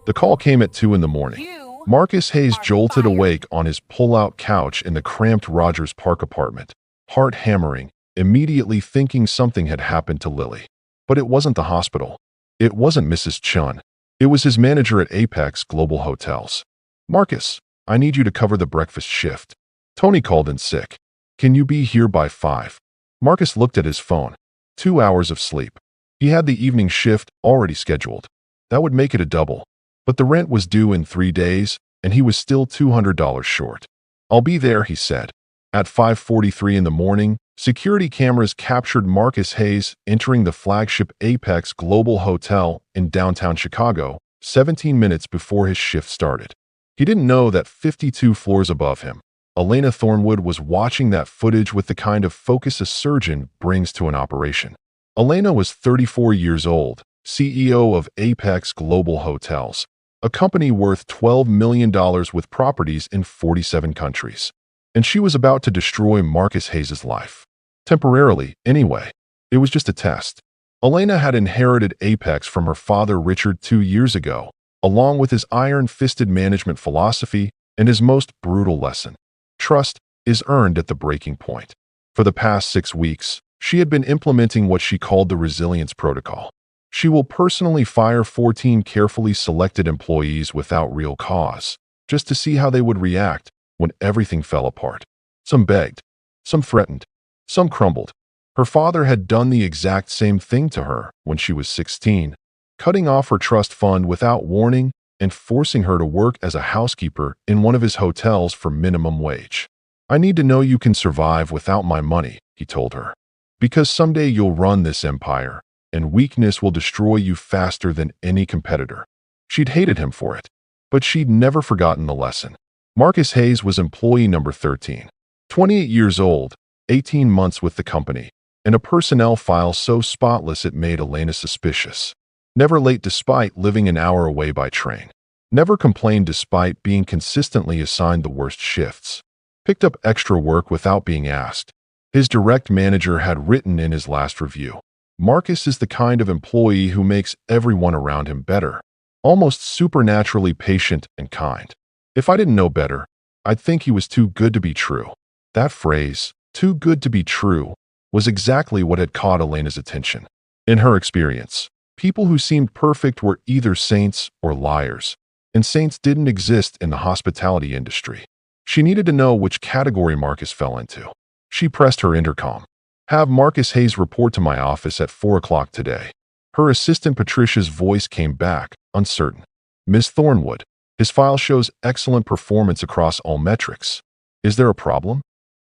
The call came at 2 in the morning. You Marcus Hayes are jolted fired. awake on his pull-out couch in the cramped Rogers Park apartment, heart hammering, immediately thinking something had happened to Lily. But it wasn't the hospital. It wasn't Mrs. Chun. It was his manager at Apex Global Hotels. "Marcus, I need you to cover the breakfast shift. Tony called in sick. Can you be here by 5? Marcus looked at his phone. 2 hours of sleep. He had the evening shift already scheduled. That would make it a double. But the rent was due in 3 days, and he was still $200 short. "I'll be there," he said. At 5:43 in the morning, security cameras captured Marcus Hayes entering the flagship Apex Global Hotel in downtown Chicago, 17 minutes before his shift started. He didn't know that 52 floors above him, Elena Thornwood was watching that footage with the kind of focus a surgeon brings to an operation. Elena was 34 years old, CEO of Apex Global Hotels, a company worth $12 million with properties in 47 countries. And she was about to destroy Marcus Hayes' life. Temporarily, anyway. It was just a test. Elena had inherited Apex from her father Richard 2 years ago, along with his iron-fisted management philosophy and his most brutal lesson. Trust is earned at the breaking point. For the past 6 weeks, she had been implementing what she called the resilience protocol. She will personally fire 14 carefully selected employees without real cause, just to see how they would react when everything fell apart. Some begged, some threatened, some crumbled. Her father had done the exact same thing to her when she was 16, cutting off her trust fund without warning and forcing her to work as a housekeeper in one of his hotels for minimum wage. "I need to know you can survive without my money," he told her. "Because someday you'll run this empire, and weakness will destroy you faster than any competitor." She'd hated him for it, but she'd never forgotten the lesson. Marcus Hayes was employee number 13. 28 years old, 18 months with the company, and a personnel file so spotless it made Elena suspicious. Never late despite living an hour away by train. Never complained despite being consistently assigned the worst shifts. Picked up extra work without being asked. His direct manager had written in his last review, "Marcus is the kind of employee who makes everyone around him better, almost supernaturally patient and kind." If I didn't know better, I'd think he was too good to be true. That phrase, "too good to be true," was exactly what had caught Elena's attention. In her experience, people who seemed perfect were either saints or liars, and saints didn't exist in the hospitality industry. She needed to know which category Marcus fell into. She pressed her intercom. "Have Marcus Hayes report to my office at 4 o'clock today." Her assistant Patricia's voice came back, uncertain. "Ms. Thornwood, his file shows excellent performance across all metrics. Is there a problem?"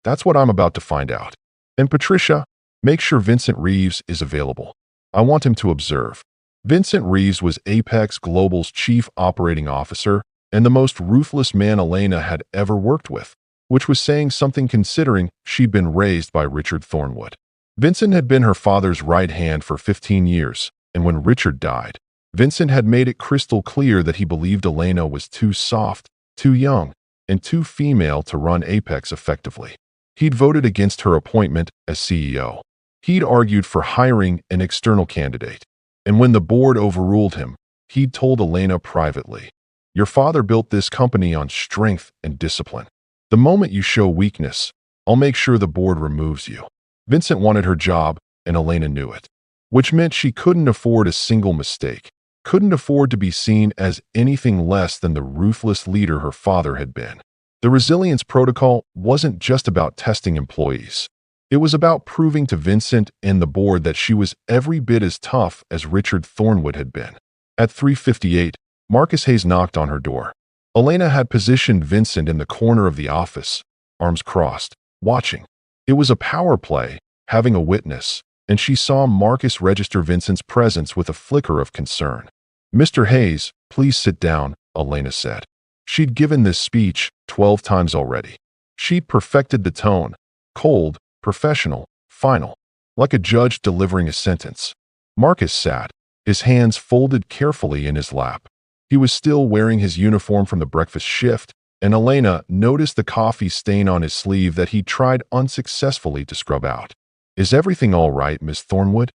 "That's what I'm about to find out. And Patricia, make sure Vincent Reeves is available. I want him to observe." Vincent Reeves was Apex Global's chief operating officer and the most ruthless man Elena had ever worked with, which was saying something considering she'd been raised by Richard Thornwood. Vincent had been her father's right hand for 15 years, and when Richard died, Vincent had made it crystal clear that he believed Elena was too soft, too young, and too female to run Apex effectively. He'd voted against her appointment as CEO. He'd argued for hiring an external candidate. And when the board overruled him, he'd told Elena privately, "Your father built this company on strength and discipline. The moment you show weakness, I'll make sure the board removes you." Vincent wanted her job, and Elena knew it. Which meant she couldn't afford a single mistake, couldn't afford to be seen as anything less than the ruthless leader her father had been. The resilience protocol wasn't just about testing employees. It was about proving to Vincent and the board that she was every bit as tough as Richard Thornwood had been. At 3:58, Marcus Hayes knocked on her door. Elena had positioned Vincent in the corner of the office, arms crossed, watching. It was a power play, having a witness, and she saw Marcus register Vincent's presence with a flicker of concern. "Mr. Hayes, please sit down," Elena said. She'd given this speech 12 times already. She'd perfected the tone, cold, professional, final, like a judge delivering a sentence. Marcus sat, his hands folded carefully in his lap. He was still wearing his uniform from the breakfast shift, and Elena noticed the coffee stain on his sleeve that he tried unsuccessfully to scrub out. "Is everything all right, Miss Thornwood?"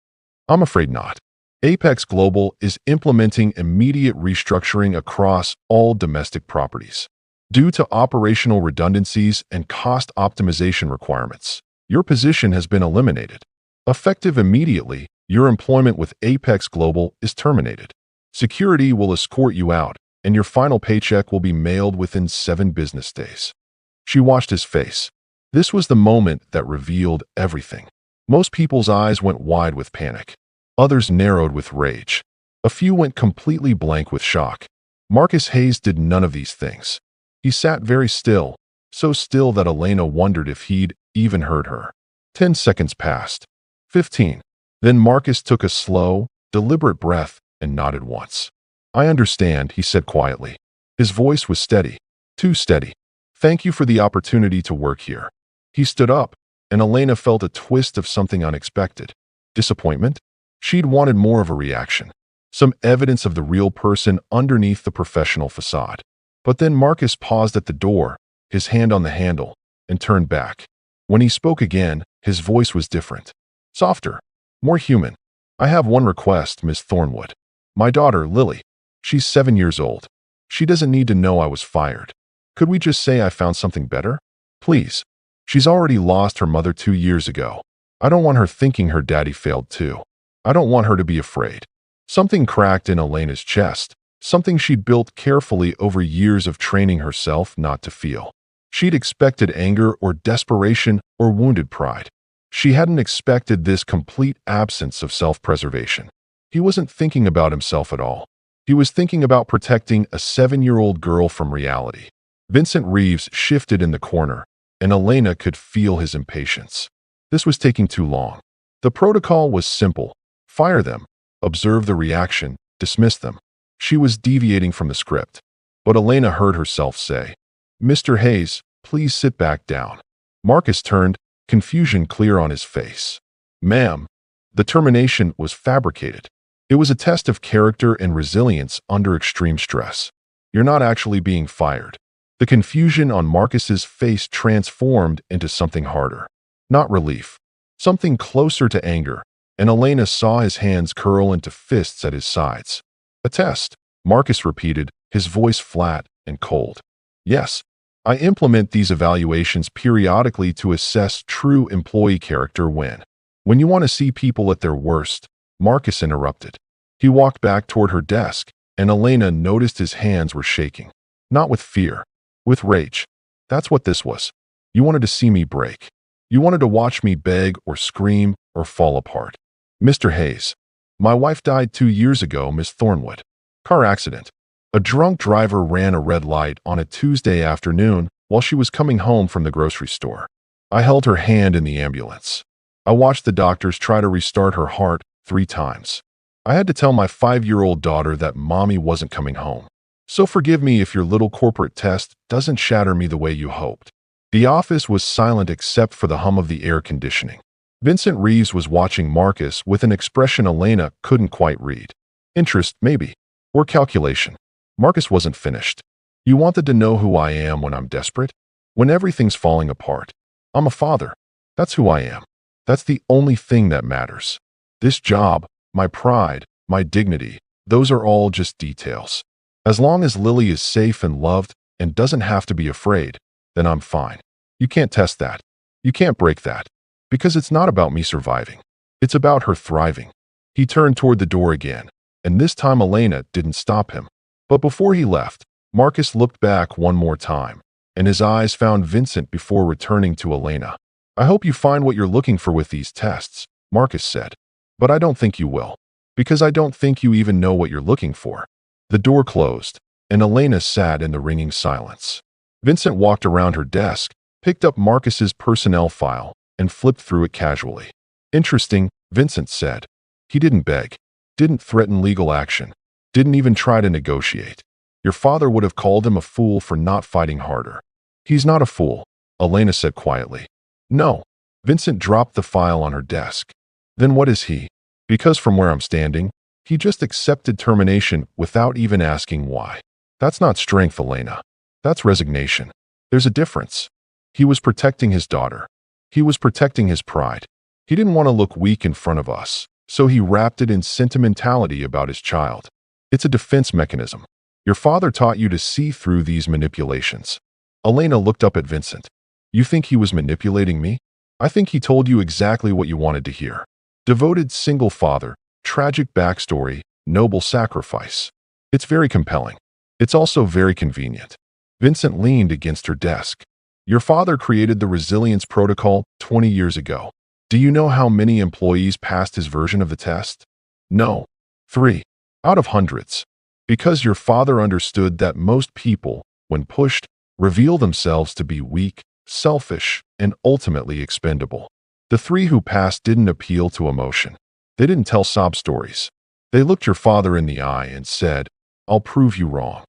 "I'm afraid not." Apex Global is implementing immediate restructuring across all domestic properties. Due to operational redundancies and cost optimization requirements, your position has been eliminated. Effective immediately, your employment with Apex Global is terminated. Security will escort you out, and your final paycheck will be mailed within 7 business days. She watched his face. This was the moment that revealed everything. Most people's eyes went wide with panic. Others narrowed with rage. A few went completely blank with shock. Marcus Hayes did none of these things. He sat very still, so still that Elena wondered if he'd even heard her. 10 seconds passed. 15. Then Marcus took a slow, deliberate breath and nodded once. "I understand," he said quietly. His voice was steady, too steady. "Thank you for the opportunity to work here." He stood up, and Elena felt a twist of something unexpected. Disappointment? She'd wanted more of a reaction, some evidence of the real person underneath the professional facade. But then Marcus paused at the door, his hand on the handle, and turned back. When he spoke again, his voice was different. Softer, more human. "I have one request, Miss Thornwood. My daughter, Lily. She's 7 years old. She doesn't need to know I was fired. Could we just say I found something better? Please. She's already lost her mother 2 years ago. I don't want her thinking her daddy failed too. I don't want her to be afraid." Something cracked in Elena's chest, something she'd built carefully over years of training herself not to feel. She'd expected anger or desperation or wounded pride. She hadn't expected this complete absence of self-preservation. He wasn't thinking about himself at all. He was thinking about protecting a 7-year-old girl from reality. Vincent Reeves shifted in the corner, and Elena could feel his impatience. This was taking too long. The protocol was simple. Fire them, observe the reaction, dismiss them. She was deviating from the script. But Elena heard herself say, "Mr. Hayes, please sit back down." Marcus turned, confusion clear on his face. "Ma'am." The termination was fabricated. It was a test of character and resilience under extreme stress. "You're not actually being fired." The confusion on Marcus's face transformed into something harder. Not relief. Something closer to anger, and Elena saw his hands curl into fists at his sides. "A test," Marcus repeated, his voice flat and cold. "Yes. I implement these evaluations periodically to assess true employee character when you want to see people at their worst." Marcus interrupted. He walked back toward her desk, and Elena noticed his hands were shaking. Not with fear, with rage. That's what this was. You wanted to see me break. You wanted to watch me beg or scream or fall apart. "Mr. Hayes, my wife died 2 years ago, Miss Thornwood. Car accident. A drunk driver ran a red light on a Tuesday afternoon while she was coming home from the grocery store. I held her hand in the ambulance. I watched the doctors try to restart her heart 3 times. I had to tell my 5-year-old daughter that mommy wasn't coming home. So forgive me if your little corporate test doesn't shatter me the way you hoped." The office was silent except for the hum of the air conditioning. Vincent Reeves was watching Marcus with an expression Elena couldn't quite read. Interest, maybe, or calculation. Marcus wasn't finished. "You wanted to know who I am when I'm desperate? When everything's falling apart? I'm a father. That's who I am. That's the only thing that matters. This job, my pride, my dignity, those are all just details. As long as Lily is safe and loved and doesn't have to be afraid, then I'm fine. You can't test that. You can't break that. Because it's not about me surviving. It's about her thriving." He turned toward the door again, and this time Elena didn't stop him. But before he left, Marcus looked back one more time, and his eyes found Vincent before returning to Elena. "I hope you find what you're looking for with these tests," Marcus said. "But I don't think you will. Because I don't think you even know what you're looking for." The door closed, and Elena sat in the ringing silence. Vincent walked around her desk, picked up Marcus's personnel file, and flipped through it casually. "Interesting," Vincent said. "He didn't beg, didn't threaten legal action, didn't even try to negotiate. Your father would have called him a fool for not fighting harder." "He's not a fool," Elena said quietly. "No." Vincent dropped the file on her desk. "Then what is he?" "Because from where I'm standing, he just accepted termination without even asking why. That's not strength, Elena. That's resignation. There's a difference. He was protecting his daughter. He was protecting his pride. He didn't want to look weak in front of us. so he wrapped it in sentimentality about his child. It's a defense mechanism. Your father taught you to see through these manipulations. Elena looked up at Vincent. You think he was manipulating me? I think he told you exactly what you wanted to hear. Devoted single father, tragic backstory, noble sacrifice. It's very compelling. It's also very convenient. Vincent leaned against her desk. Your father created the resilience protocol 20 years ago. Do you know how many employees passed his version of the test? No. 3. Out of hundreds. Because your father understood that most people, when pushed, reveal themselves to be weak, selfish, and ultimately expendable. The 3 who passed didn't appeal to emotion. They didn't tell sob stories. They looked your father in the eye and said, I'll prove you wrong.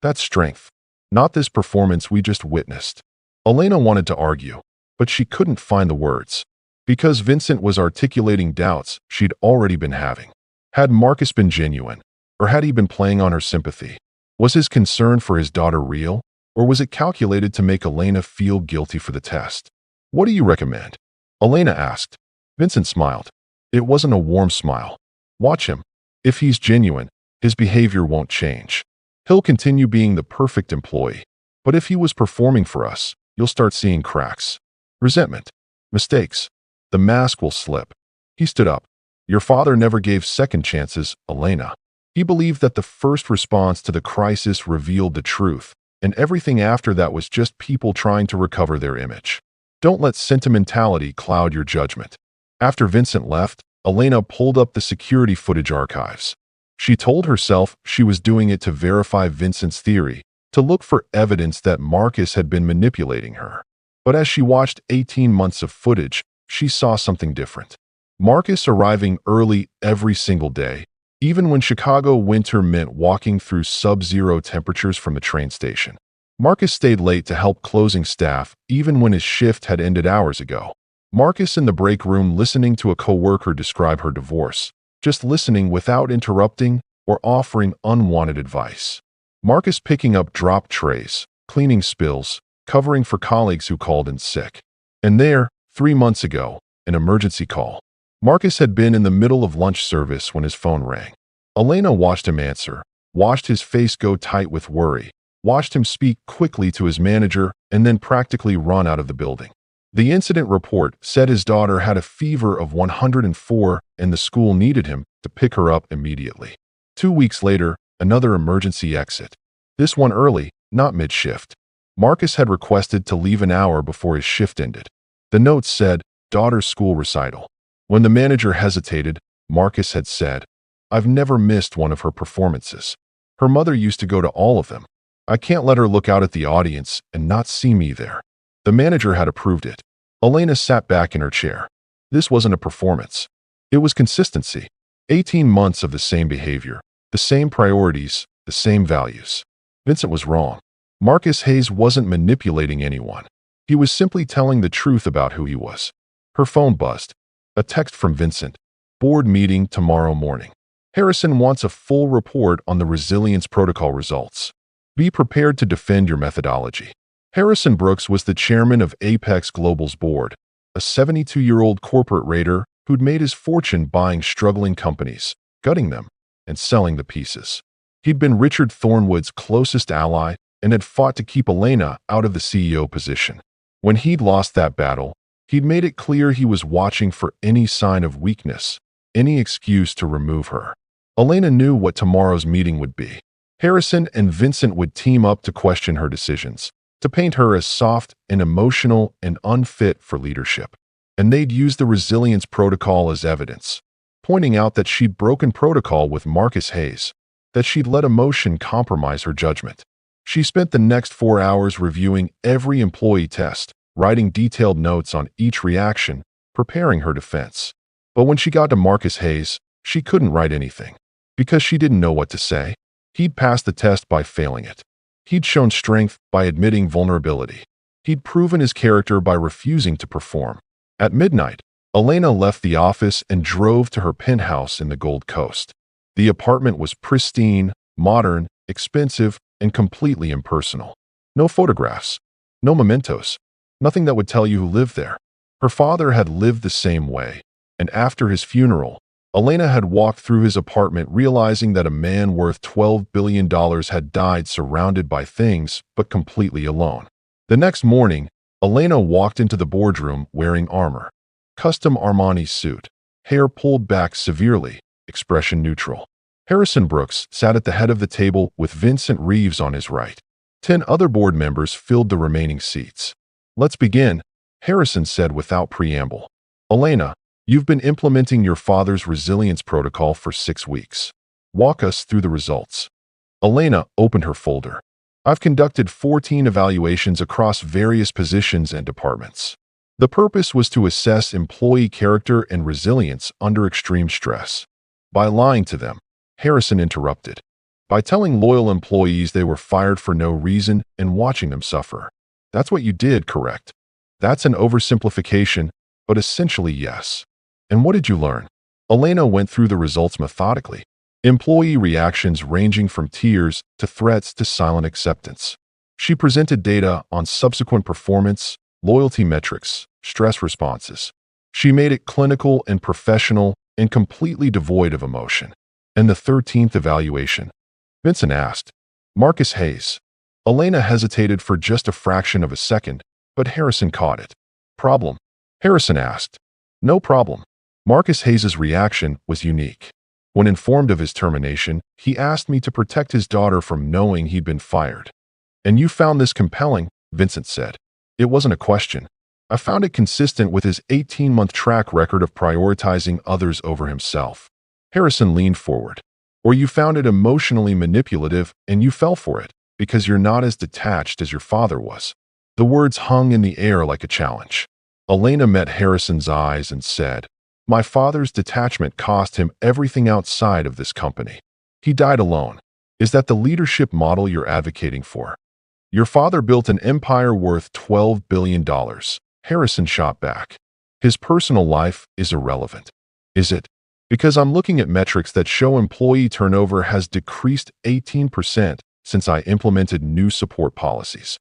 That's strength. Not this performance we just witnessed. Elena wanted to argue, but she couldn't find the words. Because Vincent was articulating doubts she'd already been having. Had Marcus been genuine, or had he been playing on her sympathy? Was his concern for his daughter real, or was it calculated to make Elena feel guilty for the test? What do you recommend? Elena asked. Vincent smiled. It wasn't a warm smile. Watch him. If he's genuine, his behavior won't change. He'll continue being the perfect employee. But if he was performing for us, you'll start seeing cracks. Resentment. Mistakes. The mask will slip. He stood up. Your father never gave second chances, Elena. He believed that the first response to the crisis revealed the truth, and everything after that was just people trying to recover their image. Don't let sentimentality cloud your judgment. After Vincent left, Elena pulled up the security footage archives. She told herself she was doing it to verify Vincent's theory, to look for evidence that Marcus had been manipulating her. But as she watched 18 months of footage, she saw something different. Marcus arriving early every single day, even when Chicago winter meant walking through sub-zero temperatures from the train station. Marcus stayed late to help closing staff, even when his shift had ended hours ago. Marcus in the break room listening to a coworker describe her divorce, just listening without interrupting or offering unwanted advice. Marcus picking up dropped trays, cleaning spills, covering for colleagues who called in sick. And there, 3 months ago, an emergency call. Marcus had been in the middle of lunch service when his phone rang. Elena watched him answer, watched his face go tight with worry, watched him speak quickly to his manager, and then practically run out of the building. The incident report said his daughter had a fever of 104 and the school needed him to pick her up immediately. 2 weeks later, another emergency exit. This one early, not mid-shift. Marcus had requested to leave an hour before his shift ended. The note said, daughter's school recital. When the manager hesitated, Marcus had said, I've never missed one of her performances. Her mother used to go to all of them. I can't let her look out at the audience and not see me there. The manager had approved it. Elena sat back in her chair. This wasn't a performance. It was consistency. 18 months of the same behavior, the same priorities, the same values. Vincent was wrong. Marcus Hayes wasn't manipulating anyone. He was simply telling the truth about who he was. Her phone buzzed. A text from Vincent. Board meeting tomorrow morning. Harrison wants a full report on the resilience protocol results. Be prepared to defend your methodology. Harrison Brooks was the chairman of Apex Global's board, a 72-year-old corporate raider who'd made his fortune buying struggling companies, gutting them, and selling the pieces. He'd been Richard Thornwood's closest ally and had fought to keep Elena out of the CEO position. When he'd lost that battle, he'd made it clear he was watching for any sign of weakness, any excuse to remove her. Elena knew what tomorrow's meeting would be. Harrison and Vincent would team up to question her decisions, to paint her as soft and emotional and unfit for leadership. And they'd use the resilience protocol as evidence, pointing out that she'd broken protocol with Marcus Hayes, that she'd let emotion compromise her judgment. She spent the next 4 hours reviewing every employee test, writing detailed notes on each reaction, preparing her defense. But when she got to Marcus Hayes, she couldn't write anything, because she didn't know what to say. He'd passed the test by failing it. He'd shown strength by admitting vulnerability. He'd proven his character by refusing to perform. At midnight, Elena left the office and drove to her penthouse in the Gold Coast. The apartment was pristine, modern, expensive, and completely impersonal. No photographs, no mementos, nothing that would tell you who lived there. Her father had lived the same way, and after his funeral, Elena had walked through his apartment realizing that a man worth $12 billion had died surrounded by things, but completely alone. The next morning, Elena walked into the boardroom wearing armor. Custom Armani suit, hair pulled back severely, expression neutral. Harrison Brooks sat at the head of the table with Vincent Reeves on his right. 10 other board members filled the remaining seats. "Let's begin," Harrison said without preamble. "Elena, you've been implementing your father's resilience protocol for 6 weeks. Walk us through the results." Elena opened her folder. "I've conducted 14 evaluations across various positions and departments. The purpose was to assess employee character and resilience under extreme stress." By lying to them, Harrison interrupted. "By telling loyal employees they were fired for no reason and watching them suffer. That's what you did, correct?" "That's an oversimplification, but essentially yes." "And what did you learn?" Elena went through the results methodically. Employee reactions ranging from tears to threats to silent acceptance. She presented data on subsequent performance, loyalty metrics, stress responses. She made it clinical and professional and completely devoid of emotion. "And the 13th evaluation?" Vincent asked. "Marcus Hayes." Elena hesitated for just a fraction of a second, but Harrison caught it. "Problem?" Harrison asked. "No problem." Marcus Hayes's reaction was unique. When informed of his termination, he asked me to protect his daughter from knowing he'd been fired. "And you found this compelling," Vincent said. "It wasn't a question. I found it consistent with his 18-month track record of prioritizing others over himself." Harrison leaned forward. "Or you found it emotionally manipulative and you fell for it, because you're not as detached as your father was." The words hung in the air like a challenge. Elena met Harrison's eyes and said, "My father's detachment cost him everything outside of this company. He died alone. Is that the leadership model you're advocating for?" "Your father built an empire worth $12 billion. Harrison shot back. "His personal life is irrelevant." "Is it?" "Because I'm looking at metrics that show employee turnover has decreased 18% since I implemented new support policies."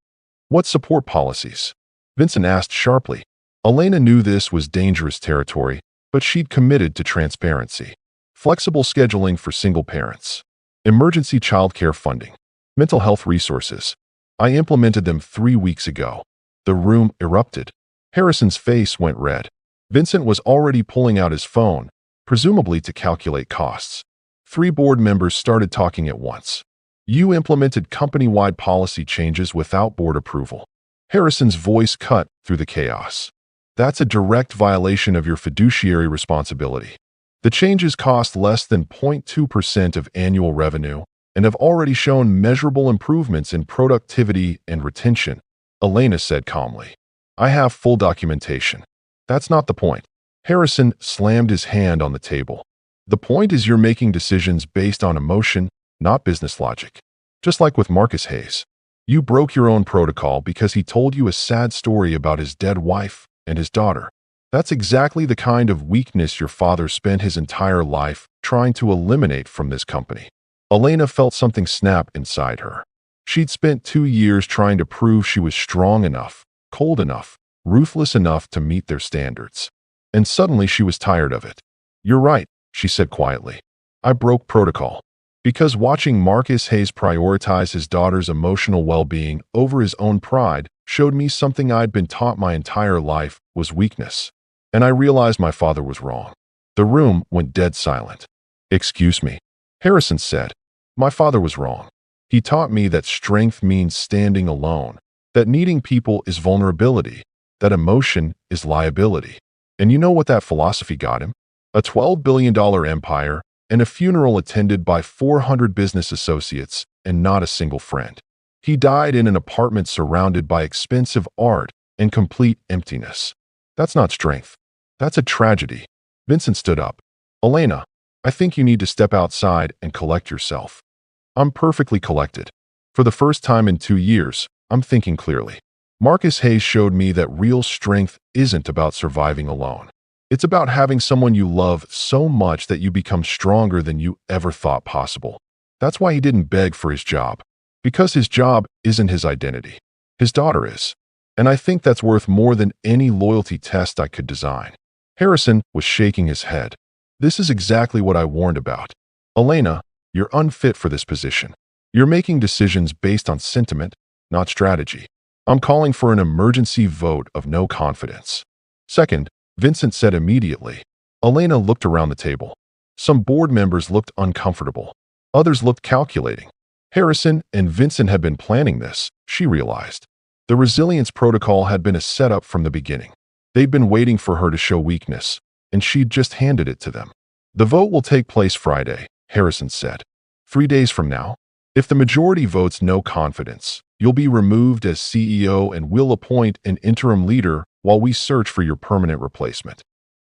"What support policies?" Vincent asked sharply. Elena knew this was dangerous territory, but she'd committed to transparency. Flexible scheduling for single parents. Emergency childcare funding. Mental health resources. I implemented them 3 weeks ago. The room erupted. Harrison's face went red. Vincent was already pulling out his phone, presumably to calculate costs. 3 board members started talking at once. "You implemented company-wide policy changes without board approval." Harrison's voice cut through the chaos. "That's a direct violation of your fiduciary responsibility. The changes cost less than 0.2% of annual revenue and have already shown measurable improvements in productivity and retention," Elena said calmly. "I have full documentation." "That's not the point." Harrison slammed his hand on the table. "The point is you're making decisions based on emotion, not business logic. Just like with Marcus Hayes. You broke your own protocol because he told you a sad story about his dead wife and his daughter. That's exactly the kind of weakness your father spent his entire life trying to eliminate from this company." Elena felt something snap inside her. She'd spent 2 years trying to prove she was strong enough, cold enough, ruthless enough to meet their standards. And suddenly she was tired of it. "You're right," she said quietly. "I broke protocol. Because watching Marcus Hayes prioritize his daughter's emotional well-being over his own pride showed me something I'd been taught my entire life was weakness. And I realized my father was wrong." The room went dead silent. "Excuse me," Harrison said. "My father was wrong. He taught me that strength means standing alone, that needing people is vulnerability, that emotion is liability. And you know what that philosophy got him? A $12 billion empire and a funeral attended by 400 business associates and not a single friend. He died in an apartment surrounded by expensive art and complete emptiness. That's not strength. That's a tragedy." Vincent stood up. "Elena, I think you need to step outside and collect yourself." "I'm perfectly collected. For the first time in 2 years, I'm thinking clearly. Marcus Hayes showed me that real strength isn't about surviving alone. It's about having someone you love so much that you become stronger than you ever thought possible. That's why he didn't beg for his job. Because his job isn't his identity. His daughter is. And I think that's worth more than any loyalty test I could design." Harrison was shaking his head. This is exactly what I warned about. Elena, you're unfit for this position. You're making decisions based on sentiment, not strategy. I'm calling for an emergency vote of no confidence. Second, Vincent said immediately. Elena looked around the table. Some board members looked uncomfortable. Others looked calculating. Harrison and Vincent had been planning this, she realized. The resilience protocol had been a setup from the beginning. They'd been waiting for her to show weakness, and she'd just handed it to them. The vote will take place Friday, Harrison said. 3 days from now. If the majority votes no confidence, you'll be removed as CEO and we'll appoint an interim leader while we search for your permanent replacement.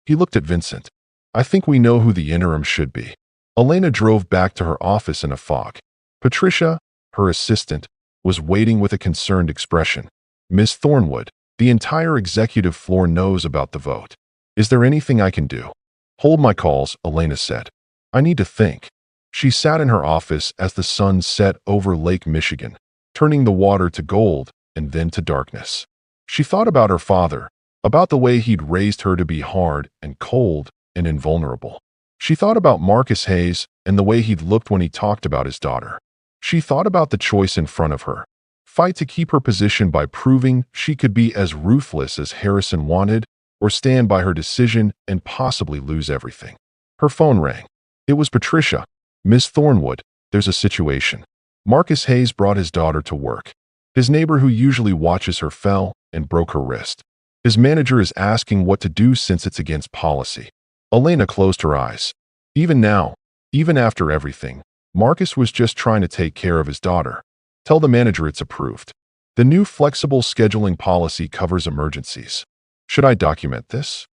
He looked at Vincent. I think we know who the interim should be. Elena drove back to her office in a fog. Patricia, her assistant, was waiting with a concerned expression. Miss Thornwood, the entire executive floor knows about the vote. Is there anything I can do? Hold my calls, Elena said. I need to think. She sat in her office as the sun set over Lake Michigan, turning the water to gold and then to darkness. She thought about her father, about the way he'd raised her to be hard and cold and invulnerable. She thought about Marcus Hayes and the way he'd looked when he talked about his daughter. She thought about the choice in front of her. Fight to keep her position by proving she could be as ruthless as Harrison wanted, or stand by her decision and possibly lose everything. Her phone rang. It was Patricia. Miss Thornwood, there's a situation. Marcus Hayes brought his daughter to work. His neighbor who usually watches her fell and broke her wrist. His manager is asking what to do since it's against policy. Elena closed her eyes. Even now, even after everything, Marcus was just trying to take care of his daughter. Tell the manager it's approved. The new flexible scheduling policy covers emergencies. Should I document this?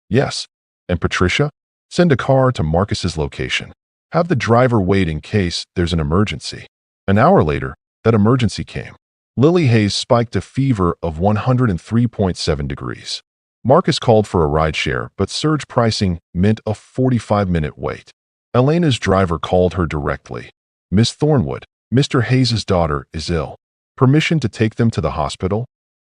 Yes. And Patricia? Send a car to Marcus's location. Have the driver wait in case there's an emergency. An hour later, that emergency came. Lily Hayes spiked a fever of 103.7 degrees. Marcus called for a rideshare, but surge pricing meant a 45-minute wait. Elena's driver called her directly. Miss Thornwood, Mr. Hayes' daughter is ill. Permission to take them to the hospital?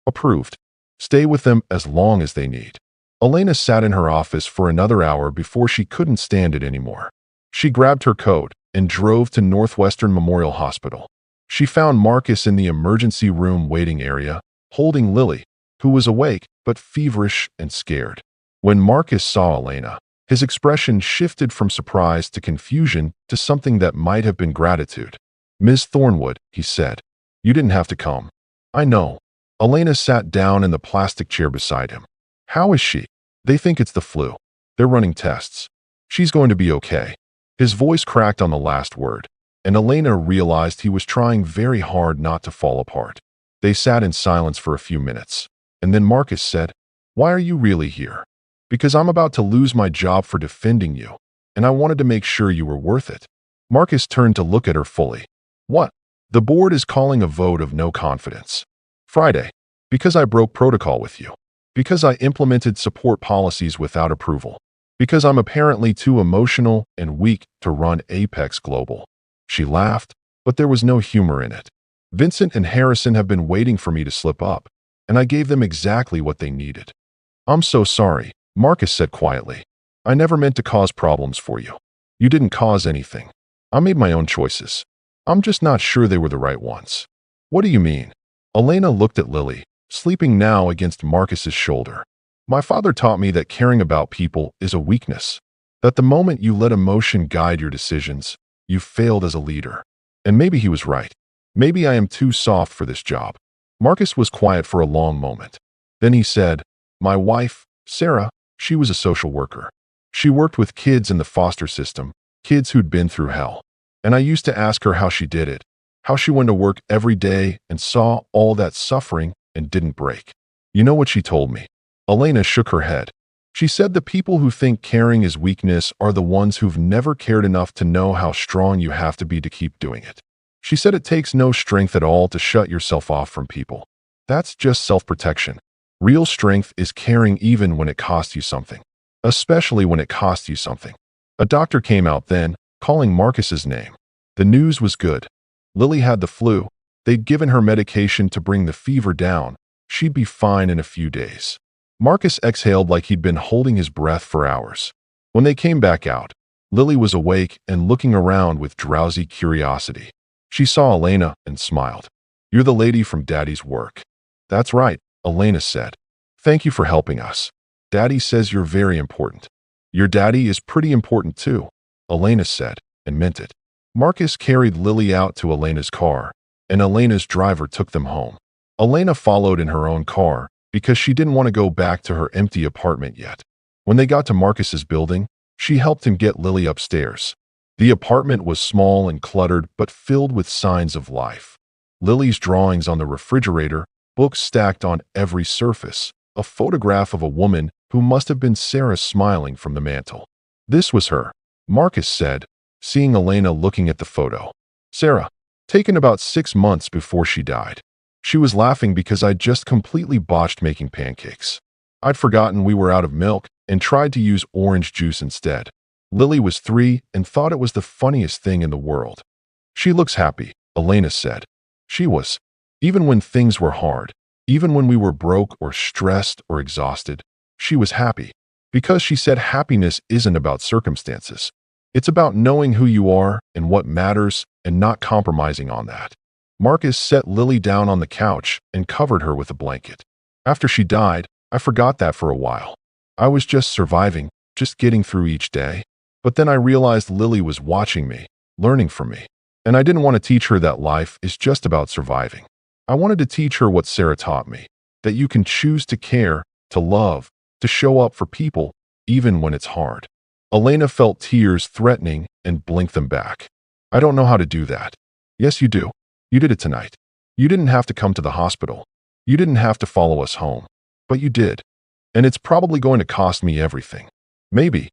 Approved. Stay with them as long as they need. Elena sat in her office for another hour before she couldn't stand it anymore. She grabbed her coat and drove to Northwestern Memorial Hospital. She found Marcus in the emergency room waiting area, holding Lily, who was awake but feverish and scared. When Marcus saw Elena, his expression shifted from surprise to confusion to something that might have been gratitude. Ms. Thornwood, he said, you didn't have to come. I know. Elena sat down in the plastic chair beside him. How is she? They think it's the flu. They're running tests. She's going to be okay. His voice cracked on the last word, and Elena realized he was trying very hard not to fall apart. They sat in silence for a few minutes, and then Marcus said, Why are you really here? Because I'm about to lose my job for defending you, and I wanted to make sure you were worth it. Marcus turned to look at her fully. What? The board is calling a vote of no confidence. Friday. Because I broke protocol with you. Because I implemented support policies without approval. Because I'm apparently too emotional and weak to run Apex Global. She laughed, but there was no humor in it. Vincent and Harrison have been waiting for me to slip up, and I gave them exactly what they needed. I'm so sorry, Marcus said quietly. I never meant to cause problems for you. You didn't cause anything. I made my own choices. I'm just not sure they were the right ones. What do you mean? Elena looked at Lily, sleeping now against Marcus's shoulder. My father taught me that caring about people is a weakness, that the moment you let emotion guide your decisions, you failed as a leader. And maybe he was right. Maybe I am too soft for this job. Marcus was quiet for a long moment. Then he said, My wife, Sarah, she was a social worker. She worked with kids in the foster system, kids who'd been through hell. And I used to ask her how she did it, how she went to work every day and saw all that suffering and didn't break. You know what she told me? Elena shook her head. She said the people who think caring is weakness are the ones who've never cared enough to know how strong you have to be to keep doing it. She said it takes no strength at all to shut yourself off from people. That's just self-protection. Real strength is caring even when it costs you something. Especially when it costs you something. A doctor came out then, calling Marcus's name. The news was good. Lily had the flu. They'd given her medication to bring the fever down. She'd be fine in a few days. Marcus exhaled like he'd been holding his breath for hours. When they came back out, Lily was awake and looking around with drowsy curiosity. She saw Elena and smiled. "You're the lady from Daddy's work." "That's right," Elena said. "Thank you for helping us. Daddy says you're very important." "Your daddy is pretty important too," Elena said, and meant it. Marcus carried Lily out to Elena's car, and Elena's driver took them home. Elena followed in her own car because she didn't want to go back to her empty apartment yet. When they got to Marcus's building, she helped him get Lily upstairs. The apartment was small and cluttered but filled with signs of life. Lily's drawings on the refrigerator, books stacked on every surface, a photograph of a woman who must have been Sarah smiling from the mantel. "This was her," Marcus said, seeing Elena looking at the photo. "Sarah, taken about 6 months before she died. She was laughing because I'd just completely botched making pancakes. I'd forgotten we were out of milk and tried to use orange juice instead. Lily was 3 and thought it was the funniest thing in the world." "She looks happy," Elena said. She was. Even when things were hard, even when we were broke or stressed or exhausted, she was happy. Because she said happiness isn't about circumstances. It's about knowing who you are and what matters and not compromising on that. Marcus set Lily down on the couch and covered her with a blanket. "After she died, I forgot that for a while. I was just surviving, just getting through each day. But then I realized Lily was watching me, learning from me. And I didn't want to teach her that life is just about surviving. I wanted to teach her what Sarah taught me, that you can choose to care, to love, to show up for people, even when it's hard." Elena felt tears threatening and blinked them back. "I don't know how to do that." "Yes, you do. You did it tonight. You didn't have to come to the hospital. You didn't have to follow us home. But you did. And it's probably going to cost me everything." Maybe,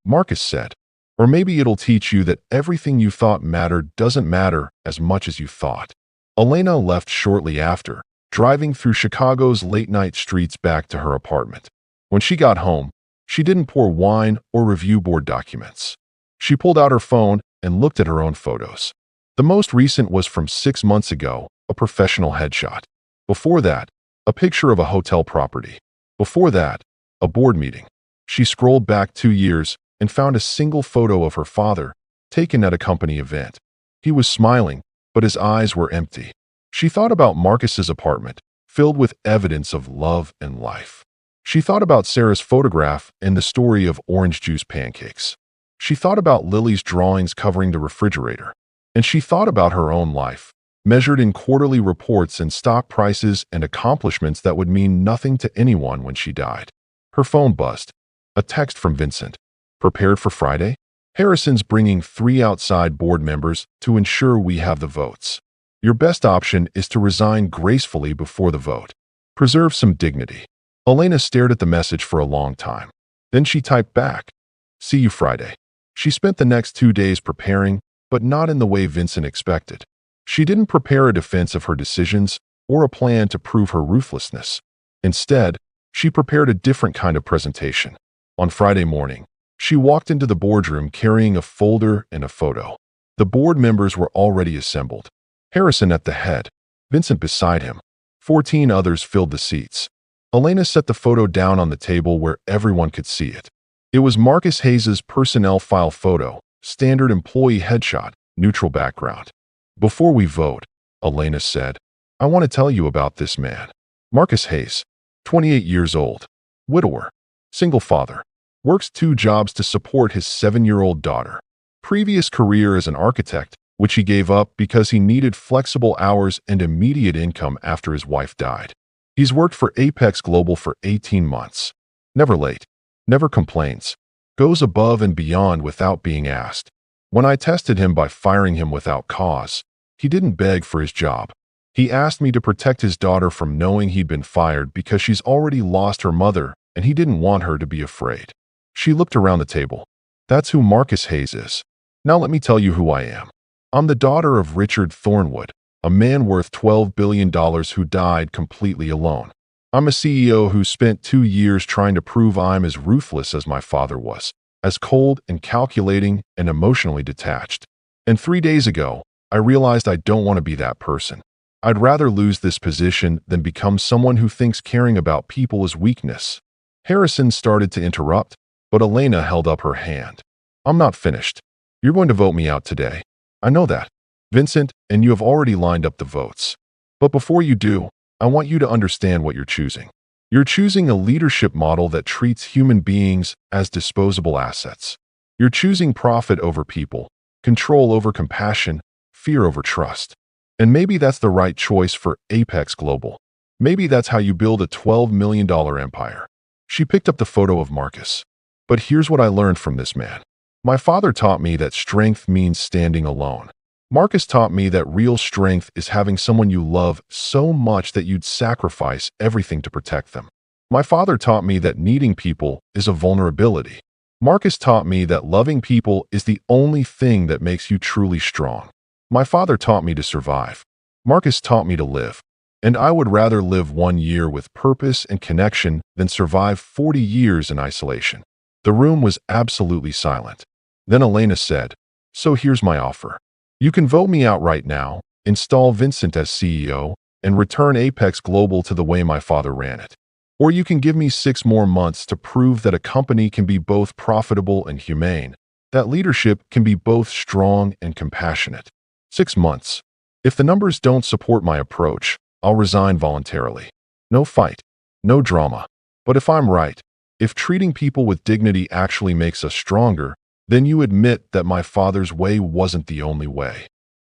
Marcus said. "Or maybe it'll teach you that everything you thought mattered doesn't matter as much as you thought." Elena left shortly after, driving through Chicago's late-night streets back to her apartment. When she got home, she didn't pour wine or review board documents. She pulled out her phone and looked at her own photos. The most recent was from 6 months ago, a professional headshot. Before that, a picture of a hotel property. Before that, a board meeting. She scrolled back 2 years and found a single photo of her father, taken at a company event. He was smiling, but his eyes were empty. She thought about Marcus's apartment, filled with evidence of love and life. She thought about Sarah's photograph and the story of orange juice pancakes. She thought about Lily's drawings covering the refrigerator. And she thought about her own life, measured in quarterly reports and stock prices and accomplishments that would mean nothing to anyone when she died. Her phone buzzed. A text from Vincent. "Prepared for Friday? Harrison's bringing 3 outside board members to ensure we have the votes. Your best option is to resign gracefully before the vote. Preserve some dignity." Elena stared at the message for a long time. Then she typed back, "See you Friday." She spent the next 2 days preparing, but not in the way Vincent expected. She didn't prepare a defense of her decisions or a plan to prove her ruthlessness. Instead, she prepared a different kind of presentation. On Friday morning, she walked into the boardroom carrying a folder and a photo. The board members were already assembled. Harrison at the head, Vincent beside him. 14 others filled the seats. Elena set the photo down on the table where everyone could see it. It was Marcus Hayes's personnel file photo, standard employee headshot, neutral background. "Before we vote," Elena said, "I want to tell you about this man. Marcus Hayes, 28 years old, widower, single father, works 2 jobs to support his 7-year-old daughter. Previous career as an architect, which he gave up because he needed flexible hours and immediate income after his wife died. He's worked for Apex Global for 18 months. Never late, never complains, goes above and beyond without being asked. When I tested him by firing him without cause, he didn't beg for his job. He asked me to protect his daughter from knowing he'd been fired because she's already lost her mother and he didn't want her to be afraid." She looked around the table. "That's who Marcus Hayes is. Now let me tell you who I am. I'm the daughter of Richard Thornwood, a man worth $12 billion who died completely alone. I'm a CEO who spent 2 years trying to prove I'm as ruthless as my father was, as cold and calculating and emotionally detached. And 3 days ago, I realized I don't want to be that person. I'd rather lose this position than become someone who thinks caring about people is weakness." Harrison started to interrupt, But Elena held up her hand. I'm not finished. You're going to vote me out today. I know that, Vincent, and you have already lined up the votes. But before you do, I want you to understand what you're choosing. You're choosing a leadership model that treats human beings as disposable assets. You're choosing profit over people, control over compassion, fear over trust. And maybe that's the right choice for Apex Global. Maybe that's how you build a $12 million empire. She picked up the photo of Marcus. But here's what I learned from this man. My father taught me that strength means standing alone. Marcus taught me that real strength is having someone you love so much that you'd sacrifice everything to protect them. My father taught me that needing people is a vulnerability. Marcus taught me that loving people is the only thing that makes you truly strong. My father taught me to survive. Marcus taught me to live. And I would rather live 1 year with purpose and connection than survive 40 years in isolation. The room was absolutely silent. Then Elena said, "So here's my offer. You can vote me out right now, install Vincent as CEO, and return Apex Global to the way my father ran it. Or you can give me 6 more months to prove that a company can be both profitable and humane, that leadership can be both strong and compassionate. 6 months. If the numbers don't support my approach, I'll resign voluntarily. No fight, no drama. But if I'm right, if treating people with dignity actually makes us stronger, then you admit that my father's way wasn't the only way."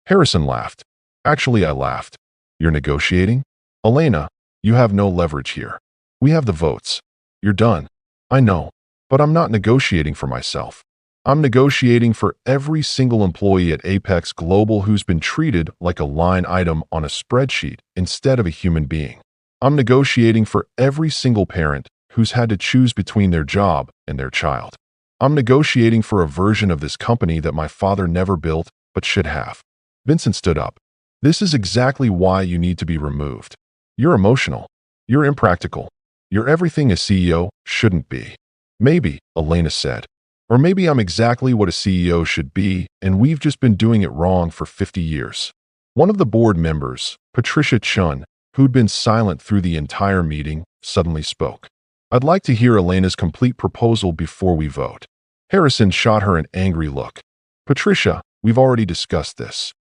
Harrison laughed. Actually, I laughed. "You're negotiating? Elena, you have no leverage here. We have the votes. You're done. I know. But I'm not negotiating for myself. I'm negotiating for every single employee at Apex Global who's been treated like a line item on a spreadsheet instead of a human being. I'm negotiating for every single parent who's had to choose between their job and their child. I'm negotiating for a version of this company that my father never built but should have." Vincent stood up. "This is exactly why you need to be removed. You're emotional. You're impractical. You're everything a CEO shouldn't be." "Maybe," Elena said. "Or maybe I'm exactly what a CEO should be, and we've just been doing it wrong for 50 years. One of the board members, Patricia Chun, who'd been silent through the entire meeting, suddenly spoke. "I'd like to hear Elena's complete proposal before we vote." Harrison shot her an angry look. "Patricia, we've already discussed this.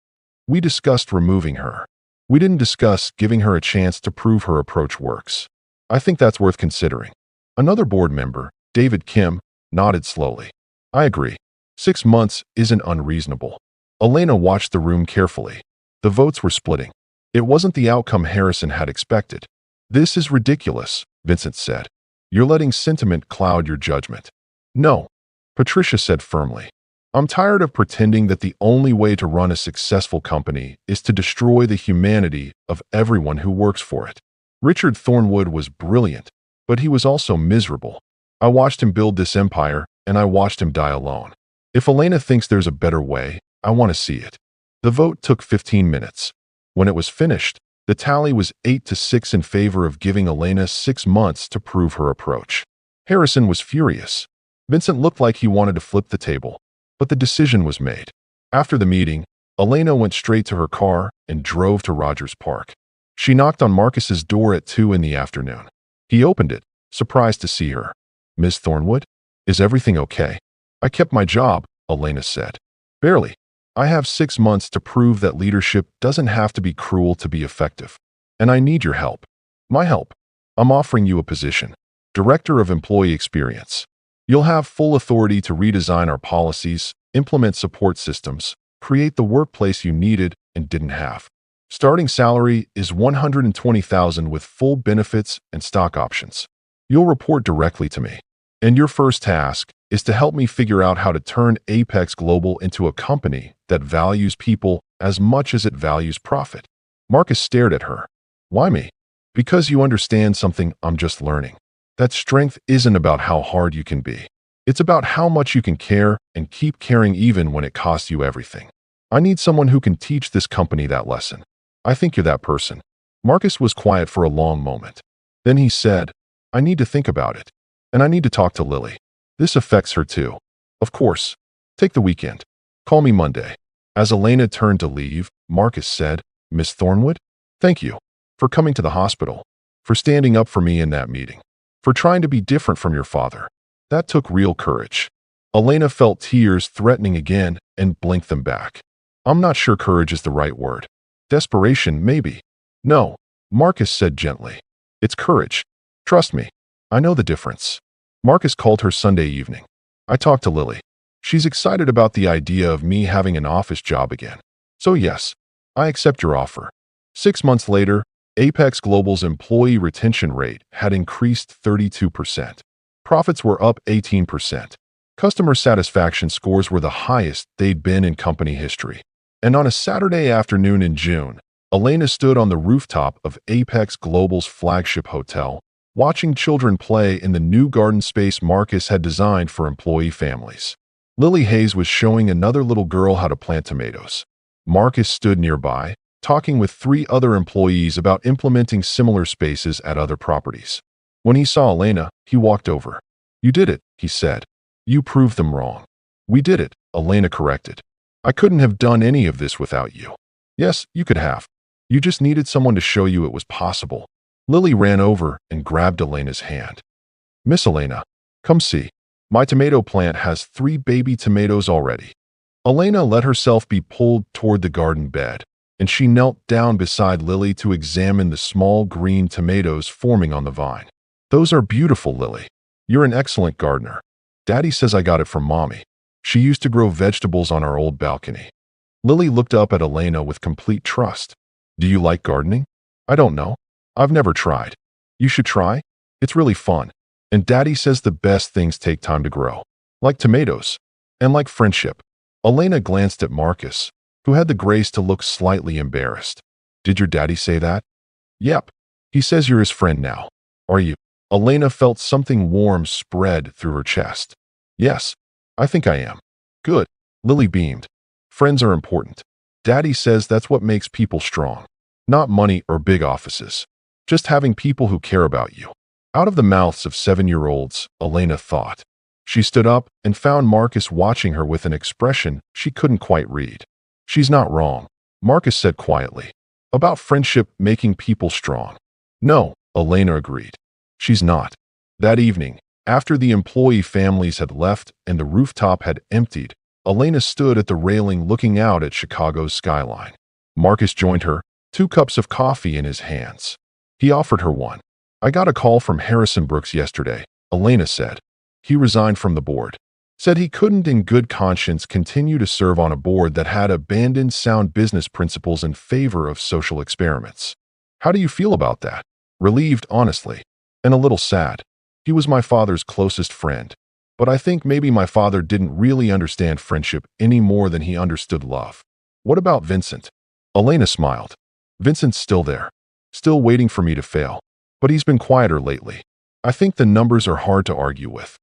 We discussed removing her. We didn't discuss giving her a chance to prove her approach works. I think that's worth considering." Another board member, David Kim, nodded slowly. "I agree. 6 months isn't unreasonable." Elena watched the room carefully. The votes were splitting. It wasn't the outcome Harrison had expected. "This is ridiculous," Vincent said. "You're letting sentiment cloud your judgment." "No," Patricia said firmly. "I'm tired of pretending that the only way to run a successful company is to destroy the humanity of everyone who works for it. Richard Thornwood was brilliant, but he was also miserable. I watched him build this empire, and I watched him die alone. If Elena thinks there's a better way, I want to see it." The vote took 15 minutes. When it was finished, the tally was 8-6 in favor of giving Elena 6 months to prove her approach. Harrison was furious. Vincent looked like he wanted to flip the table, but the decision was made. After the meeting, Elena went straight to her car and drove to Rogers Park. She knocked on Marcus's door at 2 in the afternoon. He opened it, surprised to see her. "Miss Thornwood? Is everything okay?" "I kept my job," Elena said. "Barely. I have 6 months to prove that leadership doesn't have to be cruel to be effective. And I need your help." "My help? I'm offering you a position. Director of Employee Experience. You'll have full authority to redesign our policies, implement support systems, create the workplace you needed and didn't have. Starting salary is $120,000 with full benefits and stock options. You'll report directly to me. And your first task is to help me figure out how to turn Apex Global into a company that values people as much as it values profit." Marcus stared at her. "Why me?" "Because you understand something I'm just learning. That strength isn't about how hard you can be. It's about how much you can care and keep caring even when it costs you everything. I need someone who can teach this company that lesson. I think you're that person." Marcus was quiet for a long moment. Then he said, "I need to think about it. And I need to talk to Lily. This affects her too." "Of course. Take the weekend. Call me Monday." As Elena turned to leave, Marcus said, "Miss Thornwood, thank you for coming to the hospital, for standing up for me in that meeting, for trying to be different from your father. That took real courage. Elena felt tears threatening again and blinked them back. I'm not sure courage is the right word. Desperation, maybe. No, Marcus said gently. It's courage. Trust me. I know the difference. Marcus called her Sunday evening. I talked to Lily. She's excited about the idea of me having an office job again. So yes, I accept your offer. 6 months later, Apex Global's employee retention rate had increased 32%. Profits were up 18%. Customer satisfaction scores were the highest they'd been in company history. And on a Saturday afternoon in June, Elena stood on the rooftop of Apex Global's flagship hotel, watching children play in the new garden space Marcus had designed for employee families. Lily Hayes was showing another little girl how to plant tomatoes. Marcus stood nearby, talking with 3 other employees about implementing similar spaces at other properties. When he saw Elena, he walked over. You did it, he said. You proved them wrong. We did it, Elena corrected. I couldn't have done any of this without you. Yes, you could have. You just needed someone to show you it was possible. Lily ran over and grabbed Elena's hand. Miss Elena, come see. My tomato plant has 3 baby tomatoes already. Elena let herself be pulled toward the garden bed, and she knelt down beside Lily to examine the small green tomatoes forming on the vine. Those are beautiful, Lily. You're an excellent gardener. Daddy says I got it from Mommy. She used to grow vegetables on our old balcony. Lily looked up at Elena with complete trust. Do you like gardening? I don't know. I've never tried. You should try. It's really fun. And Daddy says the best things take time to grow. Like tomatoes. And like friendship. Elena glanced at Marcus, who had the grace to look slightly embarrassed. Did your daddy say that? Yep. He says you're his friend now. Are you? Elena felt something warm spread through her chest. Yes, I think I am. Good. Lily beamed. Friends are important. Daddy says that's what makes people strong. Not money or big offices. Just having people who care about you. Out of the mouths of 7-year-olds, Elena thought. She stood up and found Marcus watching her with an expression she couldn't quite read. She's not wrong, Marcus said quietly. About friendship making people strong. No, Elena agreed. She's not. That evening, after the employee families had left and the rooftop had emptied, Elena stood at the railing looking out at Chicago's skyline. Marcus joined her, 2 cups of coffee in his hands. He offered her one. I got a call from Harrison Brooks yesterday, Elena said. He resigned from the board. Said he couldn't in good conscience continue to serve on a board that had abandoned sound business principles in favor of social experiments. How do you feel about that? Relieved, honestly. And a little sad. He was my father's closest friend. But I think maybe my father didn't really understand friendship any more than he understood love. What about Vincent? Elena smiled. Vincent's still there. Still waiting for me to fail. But he's been quieter lately. I think the numbers are hard to argue with.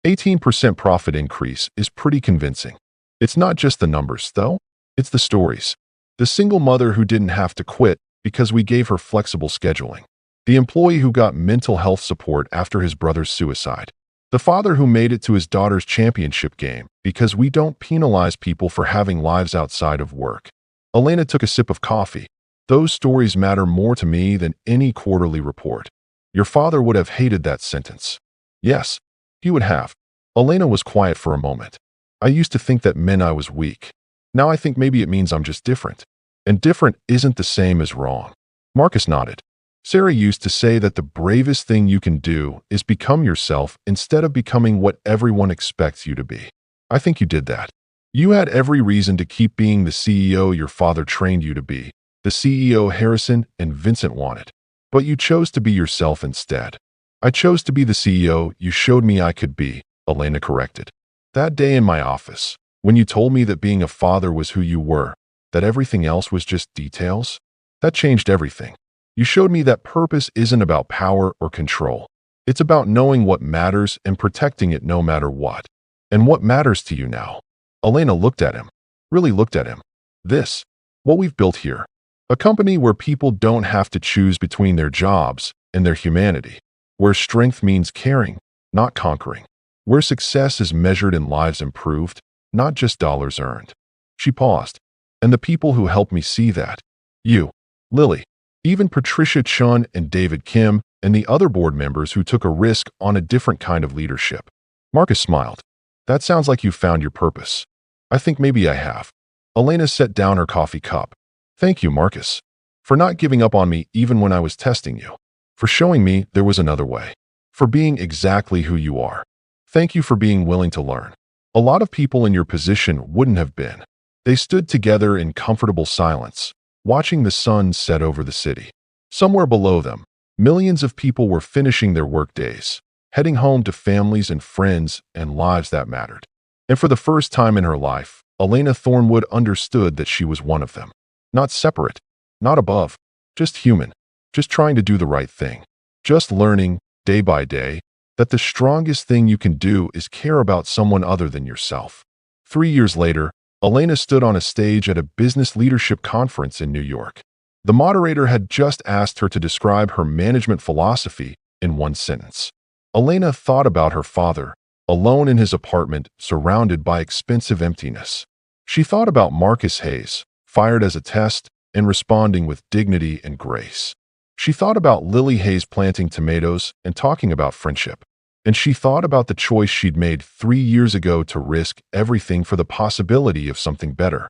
18% profit increase is pretty convincing. It's not just the numbers, though. It's the stories. The single mother who didn't have to quit because we gave her flexible scheduling. The employee who got mental health support after his brother's suicide. The father who made it to his daughter's championship game because we don't penalize people for having lives outside of work. Elena took a sip of coffee. Those stories matter more to me than any quarterly report. Your father would have hated that sentence. Yes, he would have. Elena was quiet for a moment. I used to think that meant I was weak. Now I think maybe it means I'm just different. And different isn't the same as wrong. Marcus nodded. Sarah used to say that the bravest thing you can do is become yourself instead of becoming what everyone expects you to be. I think you did that. You had every reason to keep being the CEO your father trained you to be, the CEO Harrison and Vincent wanted. But you chose to be yourself instead. I chose to be the CEO you showed me I could be, Elena corrected. That day in my office, when you told me that being a father was who you were, that everything else was just details, that changed everything. You showed me that purpose isn't about power or control. It's about knowing what matters and protecting it no matter what. And what matters to you now? Elena looked at him, really looked at him. This, what we've built here. A company where people don't have to choose between their jobs and their humanity. Where strength means caring, not conquering. Where success is measured in lives improved, not just dollars earned. She paused. And the people who helped me see that. You, Lily. Even Patricia Chun and David Kim and the other board members who took a risk on a different kind of leadership. Marcus smiled. That sounds like you found your purpose. I think maybe I have. Elena set down her coffee cup. Thank you, Marcus, for not giving up on me even when I was testing you, for showing me there was another way, for being exactly who you are. Thank you for being willing to learn. A lot of people in your position wouldn't have been. They stood together in comfortable silence, watching the sun set over the city. Somewhere below them, millions of people were finishing their workdays, heading home to families and friends and lives that mattered. And for the first time in her life, Elena Thornwood understood that she was one of them. Not separate, not above, just human, just trying to do the right thing, just learning, day by day, that the strongest thing you can do is care about someone other than yourself. 3 years later, Elena stood on a stage at a business leadership conference in New York. The moderator had just asked her to describe her management philosophy in one sentence. Elena thought about her father, alone in his apartment, surrounded by expensive emptiness. She thought about Marcus Hayes, fired as a test, and responding with dignity and grace. She thought about Lily Hayes planting tomatoes and talking about friendship. And she thought about the choice she'd made 3 years ago to risk everything for the possibility of something better.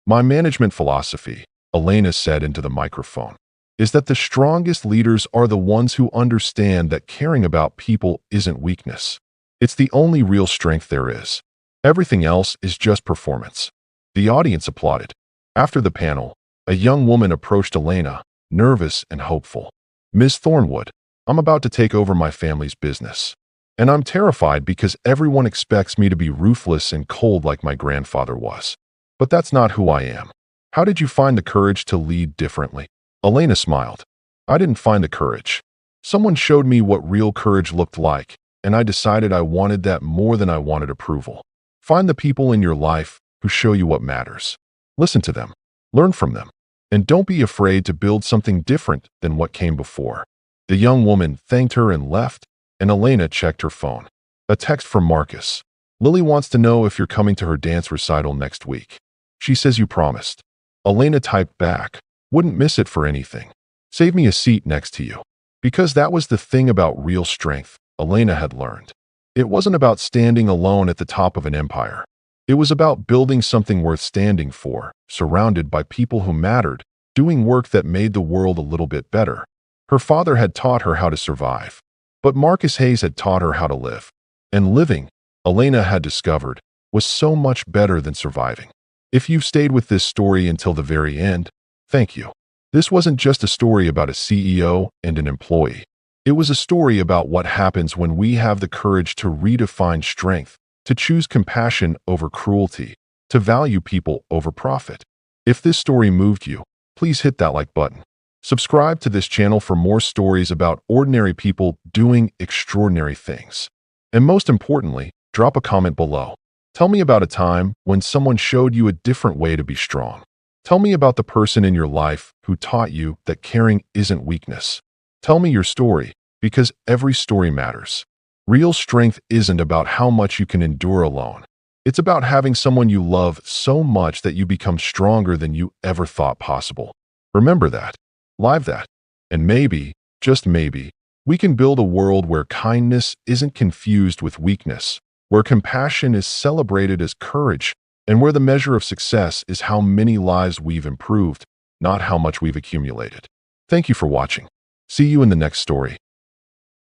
My management philosophy, Elena said into the microphone, is that the strongest leaders are the ones who understand that caring about people isn't weakness. It's the only real strength there is. Everything else is just performance. The audience applauded. After the panel, a young woman approached Elena, nervous and hopeful. Ms. Thornwood, I'm about to take over my family's business. And I'm terrified because everyone expects me to be ruthless and cold like my grandfather was. But that's not who I am. How did you find the courage to lead differently? Elena smiled. I didn't find the courage. Someone showed me what real courage looked like, and I decided I wanted that more than I wanted approval. Find the people in your life who show you what matters. Listen to them. Learn from them. And don't be afraid to build something different than what came before. The young woman thanked her and left, and Elena checked her phone. A text from Marcus. Lily wants to know if you're coming to her dance recital next week. She says you promised. Elena typed back, wouldn't miss it for anything. Save me a seat next to you. Because that was the thing about real strength, Elena had learned. It wasn't about standing alone at the top of an empire. It was about building something worth standing for, surrounded by people who mattered, doing work that made the world a little bit better. Her father had taught her how to survive. But Marcus Hayes had taught her how to live. And living, Elena had discovered, was so much better than surviving. If you've stayed with this story until the very end, thank you. This wasn't just a story about a CEO and an employee. It was a story about what happens when we have the courage to redefine strength, to choose compassion over cruelty, to value people over profit. If this story moved you, please hit that like button. Subscribe to this channel for more stories about ordinary people doing extraordinary things. And most importantly, drop a comment below. Tell me about a time when someone showed you a different way to be strong. Tell me about the person in your life who taught you that caring isn't weakness. Tell me your story, because every story matters. Real strength isn't about how much you can endure alone. It's about having someone you love so much that you become stronger than you ever thought possible. Remember that. Live that. And maybe, just maybe, we can build a world where kindness isn't confused with weakness, where compassion is celebrated as courage, and where the measure of success is how many lives we've improved, not how much we've accumulated. Thank you for watching. See you in the next story.